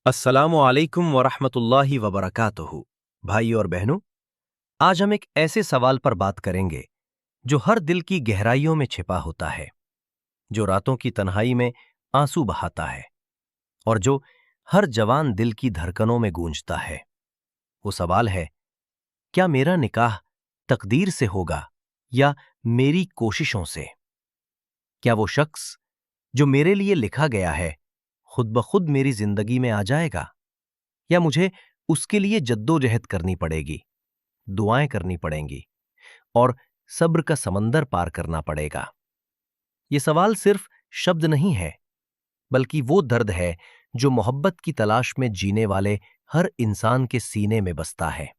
अस्सलामु अलैकुम वरहमतुल्लाहि वबरकातुहू। भाई और बहनों, आज हम एक ऐसे सवाल पर बात करेंगे जो हर दिल की गहराइयों में छिपा होता है, जो रातों की तन्हाई में आंसू बहाता है और जो हर जवान दिल की धड़कनों में गूंजता है। वो सवाल है, क्या मेरा निकाह तकदीर से होगा या मेरी कोशिशों से? क्या वो शख्स जो मेरे लिए लिखा गया है खुद ब खुद मेरी जिंदगी में आ जाएगा, या मुझे उसके लिए जद्दोजहद करनी पड़ेगी, दुआएं करनी पड़ेंगी और सब्र का समंदर पार करना पड़ेगा? ये सवाल सिर्फ शब्द नहीं है, बल्कि वो दर्द है जो मोहब्बत की तलाश में जीने वाले हर इंसान के सीने में बसता है।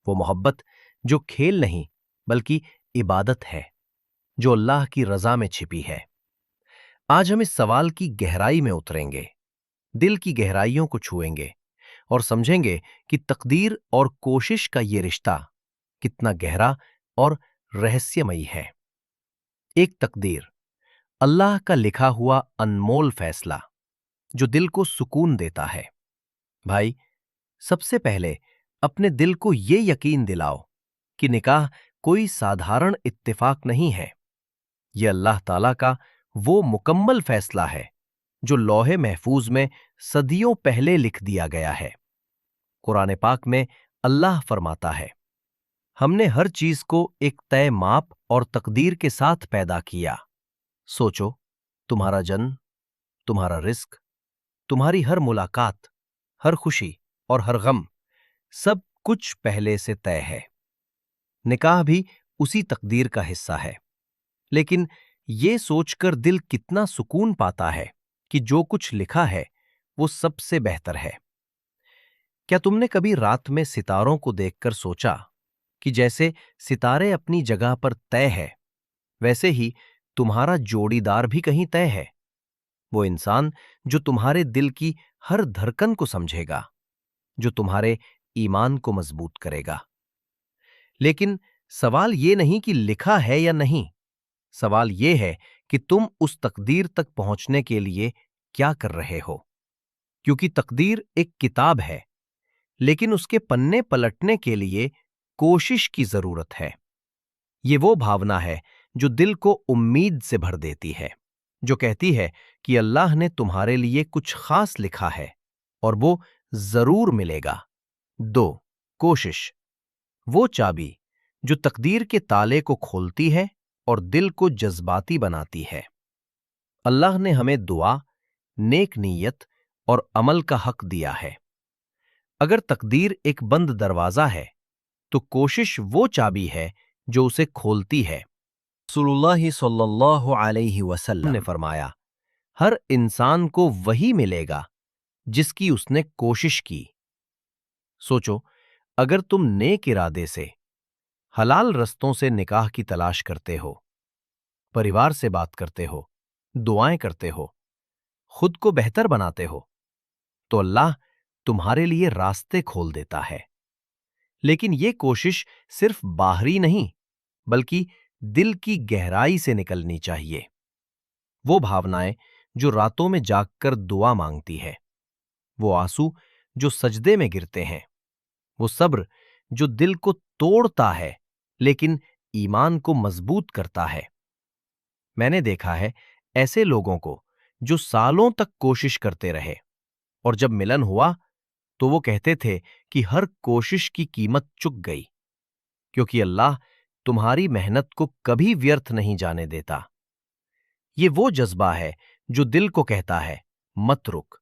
वो मोहब्बत जो खेल नहीं बल्कि इबादत है, जो अल्लाह की रजा में छिपी है। आज हम इस सवाल की गहराई में उतरेंगे, दिल की गहराइयों को छुएंगे और समझेंगे कि तकदीर और कोशिश का ये रिश्ता कितना गहरा और रहस्यमयी है। एक तकदीर, अल्लाह का लिखा हुआ अनमोल फैसला जो दिल को सुकून देता है। भाई, सबसे पहले अपने दिल को ये यकीन दिलाओ कि निकाह कोई साधारण इत्तेफाक नहीं है। यह अल्लाह ताला का वो मुकम्मल फैसला है जो लौहे महफूज में सदियों पहले लिख दिया गया है। कुरान पाक में अल्लाह फरमाता है, हमने हर चीज को एक तय माप और तकदीर के साथ पैदा किया। सोचो, तुम्हारा जन्म, तुम्हारा रिस्क, तुम्हारी हर मुलाकात, हर खुशी और हर गम, सब कुछ पहले से तय है। निकाह भी उसी तकदीर का हिस्सा है। लेकिन ये सोचकर दिल कितना सुकून पाता है कि जो कुछ लिखा है वो सबसे बेहतर है। क्या तुमने कभी रात में सितारों को देखकर सोचा कि जैसे सितारे अपनी जगह पर तय है, वैसे ही तुम्हारा जोड़ीदार भी कहीं तय है? वो इंसान जो तुम्हारे दिल की हर धड़कन को समझेगा, जो तुम्हारे ईमान को मजबूत करेगा। लेकिन सवाल ये नहीं कि लिखा है या नहीं, सवाल ये है कि तुम उस तकदीर तक पहुंचने के लिए क्या कर रहे हो। क्योंकि तकदीर एक किताब है, लेकिन उसके पन्ने पलटने के लिए कोशिश की जरूरत है। ये वो भावना है जो दिल को उम्मीद से भर देती है, जो कहती है कि अल्लाह ने तुम्हारे लिए कुछ खास लिखा है और वो जरूर मिलेगा। दो, कोशिश, वो चाबी जो तकदीर के ताले को खोलती है और दिल को जज्बाती बनाती है। अल्लाह ने हमें दुआ, नेक नीयत और अमल का हक दिया है। अगर तकदीर एक बंद दरवाजा है, तो कोशिश वो चाबी है जो उसे खोलती है। रसूलुल्लाह सल्लल्लाहु अलैहि वसल्लम ने फरमाया, हर इंसान को वही मिलेगा जिसकी उसने कोशिश की। सोचो, अगर तुम नेक इरादे से, हलाल रस्तों से निकाह की तलाश करते हो, परिवार से बात करते हो, दुआएं करते हो, खुद को बेहतर बनाते हो, तो अल्लाह तुम्हारे लिए रास्ते खोल देता है। लेकिन ये कोशिश सिर्फ बाहरी नहीं, बल्कि दिल की गहराई से निकलनी चाहिए। वो भावनाएं जो रातों में जागकर दुआ मांगती है, वो आंसू जो सजदे में गिरते हैं, वो सब्र जो दिल को तोड़ता है लेकिन ईमान को मजबूत करता है। मैंने देखा है ऐसे लोगों को जो सालों तक कोशिश करते रहे और जब मिलन हुआ तो वो कहते थे कि हर कोशिश की कीमत चुक गई, क्योंकि अल्लाह तुम्हारी मेहनत को कभी व्यर्थ नहीं जाने देता। ये वो जज्बा है जो दिल को कहता है, मत रुक,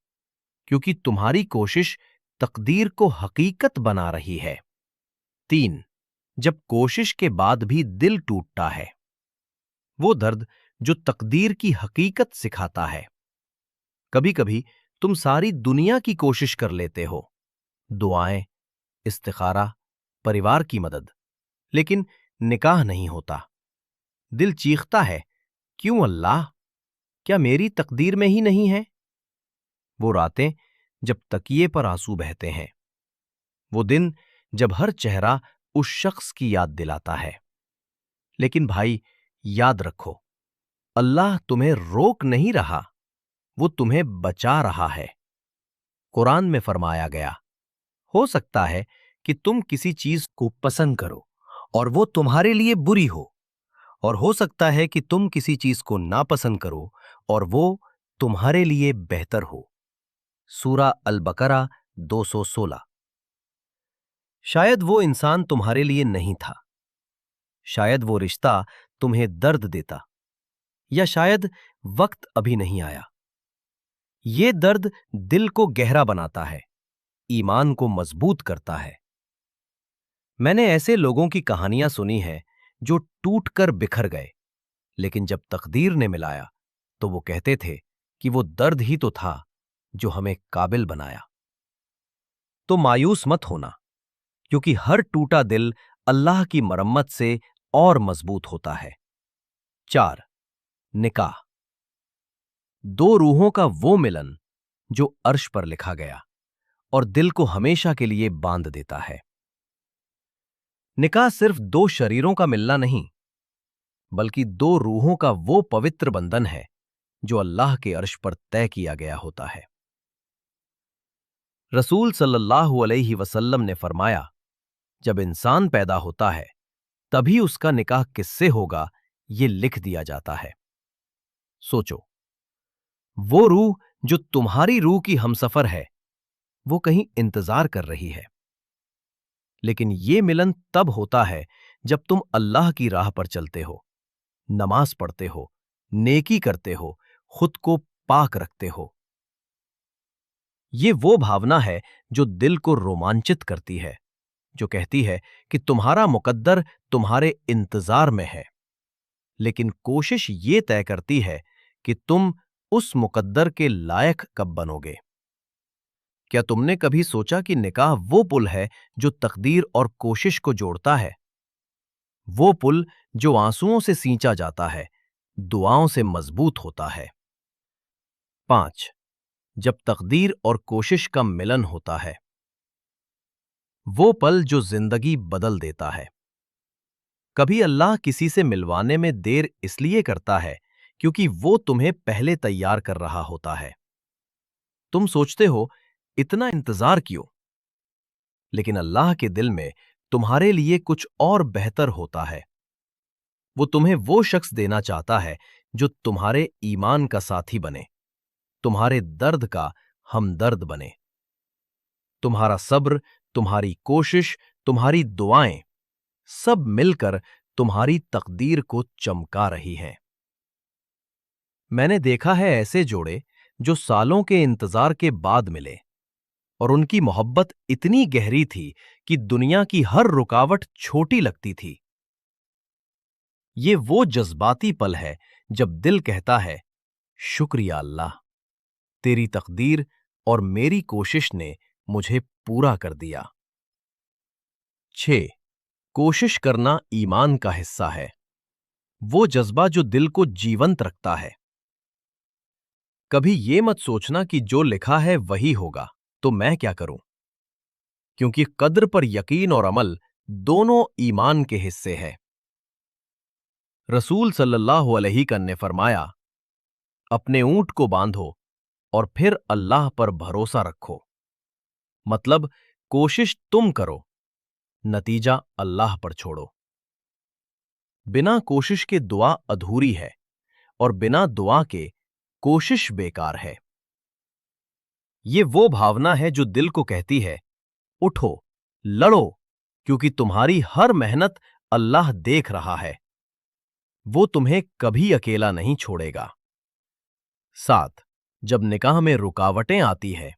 क्योंकि तुम्हारी कोशिश तकदीर को हकीकत बना रही है। तीन, जब कोशिश के बाद भी दिल टूटता है, वो दर्द जो तकदीर की हकीकत सिखाता है। कभी कभी तुम सारी दुनिया की कोशिश कर लेते हो, दुआएं, इस्तिखारा, परिवार की मदद, लेकिन निकाह नहीं होता। दिल चीखता है, क्यों अल्लाह, क्या मेरी तकदीर में ही नहीं है? वो रातें जब तकिए पर आंसू बहते हैं, वो दिन जब हर चेहरा उस शख्स की याद दिलाता है। लेकिन भाई, याद रखो, अल्लाह तुम्हें रोक नहीं रहा, वो तुम्हें बचा रहा है। कुरान में फरमाया गया, हो सकता है कि तुम किसी चीज को पसंद करो और वो तुम्हारे लिए बुरी और हो सकता है कि तुम किसी चीज को नापसंद करो और वो तुम्हारे लिए बेहतर हो। सूरा अल बकरा 216। शायद वो इंसान तुम्हारे लिए नहीं था, शायद वो रिश्ता तुम्हें दर्द देता, या शायद वक्त अभी नहीं आया। ये दर्द दिल को गहरा बनाता है, ईमान को मजबूत करता है। मैंने ऐसे लोगों की कहानियां सुनी हैं जो टूटकर बिखर गए, लेकिन जब तकदीर ने मिलाया तो वो कहते थे कि वो दर्द ही तो था जो हमें काबिल बनाया। तो मायूस मत होना, क्योंकि हर टूटा दिल अल्लाह की मरम्मत से और मजबूत होता है। 4. निकाह। दो रूहों का वो मिलन जो अर्श पर लिखा गया और दिल को हमेशा के लिए बांध देता है। निकाह सिर्फ दो शरीरों का मिलना नहीं, बल्कि दो रूहों का वो पवित्र बंधन है जो अल्लाह के अर्श पर तय किया गया होता है। रसूल सल्लल्लाहु अलैहि वसल्लम ने फरमाया, जब इंसान पैदा होता है तभी उसका निकाह किससे होगा ये लिख दिया जाता है। सोचो, वो रूह जो तुम्हारी रूह की हमसफर है वो कहीं इंतजार कर रही है, लेकिन ये मिलन तब होता है जब तुम अल्लाह की राह पर चलते हो, नमाज पढ़ते हो, नेकी करते हो, खुद को पाक रखते हो। ये वो भावना है जो दिल को रोमांचित करती है, जो कहती है कि तुम्हारा मुकद्दर तुम्हारे इंतजार में है, लेकिन कोशिश ये तय करती है कि तुम उस मुकद्दर के लायक कब बनोगे। क्या तुमने कभी सोचा कि निकाह वो पुल है जो तकदीर और कोशिश को जोड़ता है? वो पुल जो आंसुओं से सींचा जाता है, दुआओं से मजबूत होता है। 5. जब तकदीर और कोशिश का मिलन होता है। वो पल जो जिंदगी बदल देता है। कभी अल्लाह किसी से मिलवाने में देर इसलिए करता है क्योंकि वो तुम्हें पहले तैयार कर रहा होता है। तुम सोचते हो, इतना इंतजार क्यों? लेकिन अल्लाह के दिल में तुम्हारे लिए कुछ और बेहतर होता है। वो तुम्हें वो शख्स देना चाहता है जो तुम्हारे ईमान का साथी बने, तुम्हारे दर्द का हमदर्द बने। तुम्हारा सब्र, तुम्हारी कोशिश, तुम्हारी दुआएं सब मिलकर तुम्हारी तकदीर को चमका रही हैं। मैंने देखा है ऐसे जोड़े जो सालों के इंतजार के बाद मिले और उनकी मोहब्बत इतनी गहरी थी कि दुनिया की हर रुकावट छोटी लगती थी। ये वो जज्बाती पल है जब दिल कहता है, शुक्रिया अल्लाह, तेरी तकदीर और मेरी कोशिश ने मुझे पूरा कर दिया। 6. कोशिश करना ईमान का हिस्सा है। वो जज्बा जो दिल को जीवंत रखता है। कभी ये मत सोचना कि जो लिखा है वही होगा, तो मैं क्या करूं? क्योंकि कद्र पर यकीन और अमल दोनों ईमान के हिस्से हैं। रसूल सल्लल्लाहु अलैहि वसल्लम ने फरमाया, अपने ऊंट को बांधो और फिर अल्लाह पर भरोसा रखो। मतलब कोशिश तुम करो, नतीजा अल्लाह पर छोड़ो। बिना कोशिश के दुआ अधूरी है और बिना दुआ के कोशिश बेकार है। ये वो भावना है जो दिल को कहती है, उठो, लड़ो, क्योंकि तुम्हारी हर मेहनत अल्लाह देख रहा है। वो तुम्हें कभी अकेला नहीं छोड़ेगा। 7. जब निकाह में रुकावटें आती है।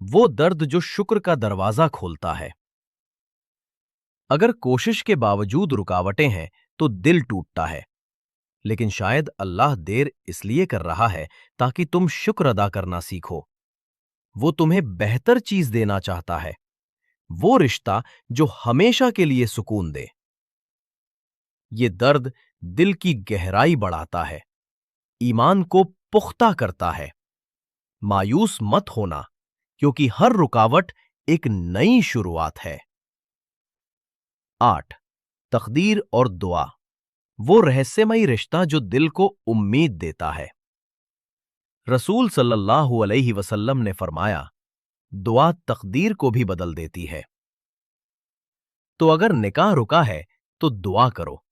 वो दर्द जो शुक्र का दरवाजा खोलता है। अगर कोशिश के बावजूद रुकावटें हैं तो दिल टूटता है, लेकिन शायद अल्लाह देर इसलिए कर रहा है ताकि तुम शुक्र अदा करना सीखो। वो तुम्हें बेहतर चीज देना चाहता है, वो रिश्ता जो हमेशा के लिए सुकून दे। ये दर्द दिल की गहराई बढ़ाता है, ईमान को पुख्ता करता है। मायूस मत होना, क्योंकि हर रुकावट एक नई शुरुआत है। 8. तकदीर और दुआ। वो रहस्यमयी रिश्ता जो दिल को उम्मीद देता है। रसूल सल्लल्लाहु अलैहि वसल्लम ने फरमाया, दुआ तकदीर को भी बदल देती है। तो अगर निकाह रुका है तो दुआ करो,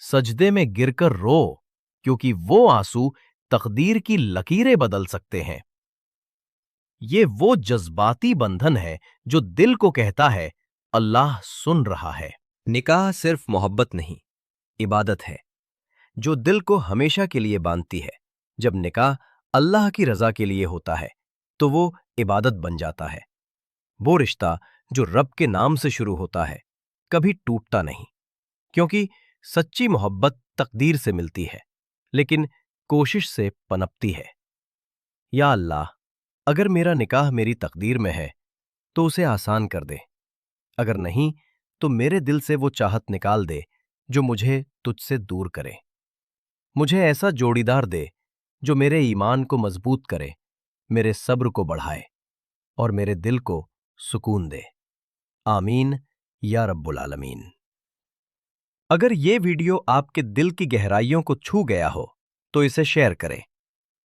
सजदे में गिरकर रो, क्योंकि वो आंसू तकदीर की लकीरें बदल सकते हैं। ये वो जज्बाती बंधन है जो दिल को कहता है अल्लाह सुन रहा है। निकाह सिर्फ मोहब्बत नहीं, इबादत है जो दिल को हमेशा के लिए बांधती है। जब निकाह अल्लाह की रजा के लिए होता है तो वो इबादत बन जाता है। वो रिश्ता जो रब के नाम से शुरू होता है कभी टूटता नहीं, क्योंकि सच्ची मोहब्बत तकदीर से मिलती है लेकिन कोशिश से पनपती है। या अल्लाह, अगर मेरा निकाह मेरी तकदीर में है तो उसे आसान कर दे, अगर नहीं तो मेरे दिल से वो चाहत निकाल दे जो मुझे तुझसे दूर करे। मुझे ऐसा जोड़ीदार दे जो मेरे ईमान को मजबूत करे, मेरे सब्र को बढ़ाए और मेरे दिल को सुकून दे। आमीन या रब्बुल आलमीन। अगर ये वीडियो आपके दिल की गहराइयों को छू गया हो तो इसे शेयर करें।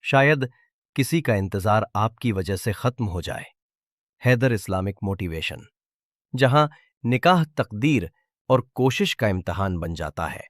शायद किसी का इंतजार आपकी वजह से खत्म हो जाए। हैदर इस्लामिक मोटिवेशन, जहां निकाह तकदीर और कोशिश का इम्तिहान बन जाता है।